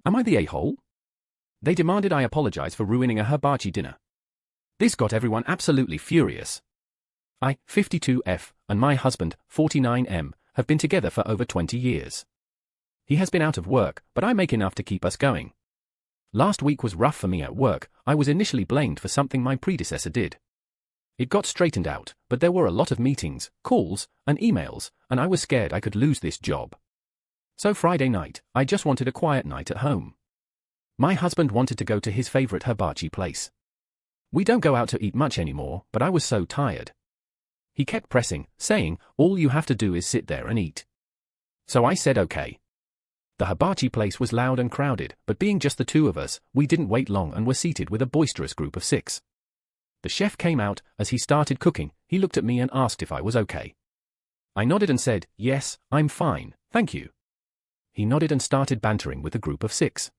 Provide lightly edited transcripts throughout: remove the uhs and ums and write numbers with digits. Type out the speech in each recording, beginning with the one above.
Am I the a-hole? They demanded I apologize for ruining a hibachi dinner. This got everyone absolutely furious. I, 52F, and my husband, 49M, have been together for over 20 years. He has been out of work, but I make enough to keep us going. Last week was rough for me at work. I was initially blamed for something my predecessor did. It got straightened out, but there were a lot of meetings, calls, and emails, and I was scared I could lose this job. So Friday night, I just wanted a quiet night at home. My husband wanted to go to his favorite hibachi place. We don't go out to eat much anymore, but I was so tired. He kept pressing, saying, all you have to do is sit there and eat. So I said okay. The hibachi place was loud and crowded, but being just the two of us, we didn't wait long and were seated with a boisterous group of 6. The chef came out. As he started cooking, he looked at me and asked if I was okay. I nodded and said, yes, I'm fine, thank you. He nodded and started bantering with the group of 6.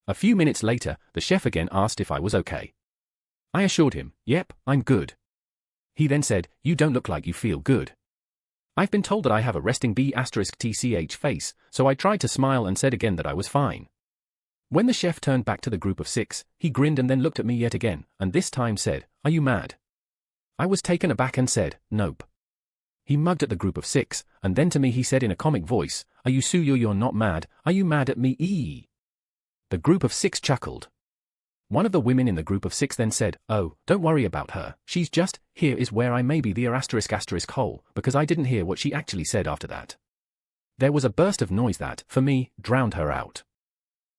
A few minutes later, the chef again asked if I was okay. I assured him, yep, I'm good. He then said, you don't look like you feel good. I've been told that I have a resting B*TCH face, so I tried to smile and said again that I was fine. When the chef turned back to the group of 6, he grinned and then looked at me yet again, and this time said, are you mad? I was taken aback and said, nope. He mugged at the group of 6, and then to me he said in a comic voice, are you you're not mad, are you mad at me ee? The group of 6 chuckled. One of the women in the group of 6 then said, oh, don't worry about her, she's just, here is where I may be the ***hole, because I didn't hear what she actually said after that. There was a burst of noise that, for me, drowned her out.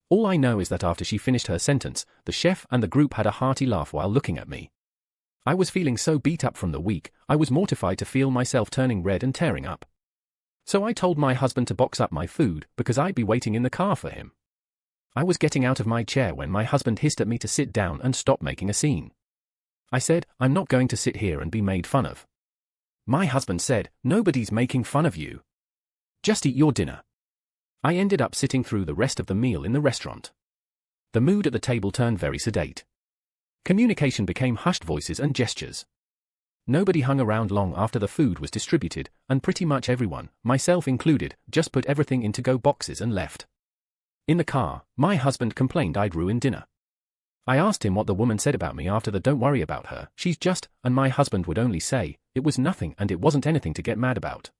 All I know is that after she finished her sentence, the chef and the group had a hearty laugh while looking at me. I was feeling so beat up from the week, I was mortified to feel myself turning red and tearing up. So I told my husband to box up my food, because I'd be waiting in the car for him. I was getting out of my chair when my husband hissed at me to sit down and stop making a scene. I said, I'm not going to sit here and be made fun of. My husband said, nobody's making fun of you. Just eat your dinner. I ended up sitting through the rest of the meal in the restaurant. The mood at the table turned very sedate. Communication became hushed voices and gestures. Nobody hung around long after the food was distributed, and pretty much everyone, myself included, just put everything into go boxes and left. In the car, my husband complained I'd ruined dinner. I asked him what the woman said about me after the don't worry about her, she's just, and my husband would only say, it was nothing and it wasn't anything to get mad about.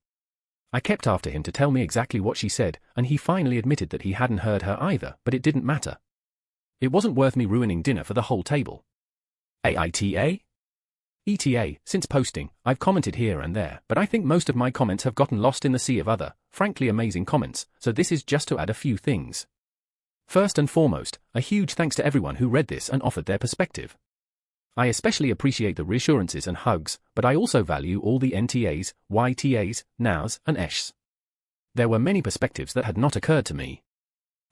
I kept after him to tell me exactly what she said, and he finally admitted that he hadn't heard her either, but it didn't matter. It wasn't worth me ruining dinner for the whole table. AITA? ETA, since posting, I've commented here and there, but I think most of my comments have gotten lost in the sea of other, frankly amazing comments, so this is just to add a few things. First and foremost, a huge thanks to everyone who read this and offered their perspective. I especially appreciate the reassurances and hugs, but I also value all the NTAs, YTAs, NOWs, and ESHs. There were many perspectives that had not occurred to me.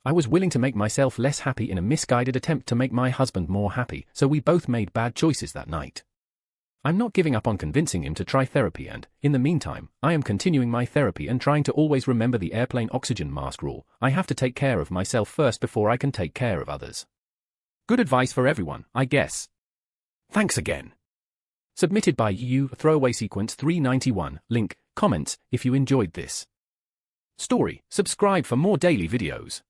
I was willing to make myself less happy in a misguided attempt to make my husband more happy, so we both made bad choices that night. I'm not giving up on convincing him to try therapy and, in the meantime, I am continuing my therapy and trying to always remember the airplane oxygen mask rule. I have to take care of myself first before I can take care of others. Good advice for everyone, I guess. Thanks again. Submitted by you, throwaway sequence 391, link, comments, if you enjoyed this story, subscribe for more daily videos.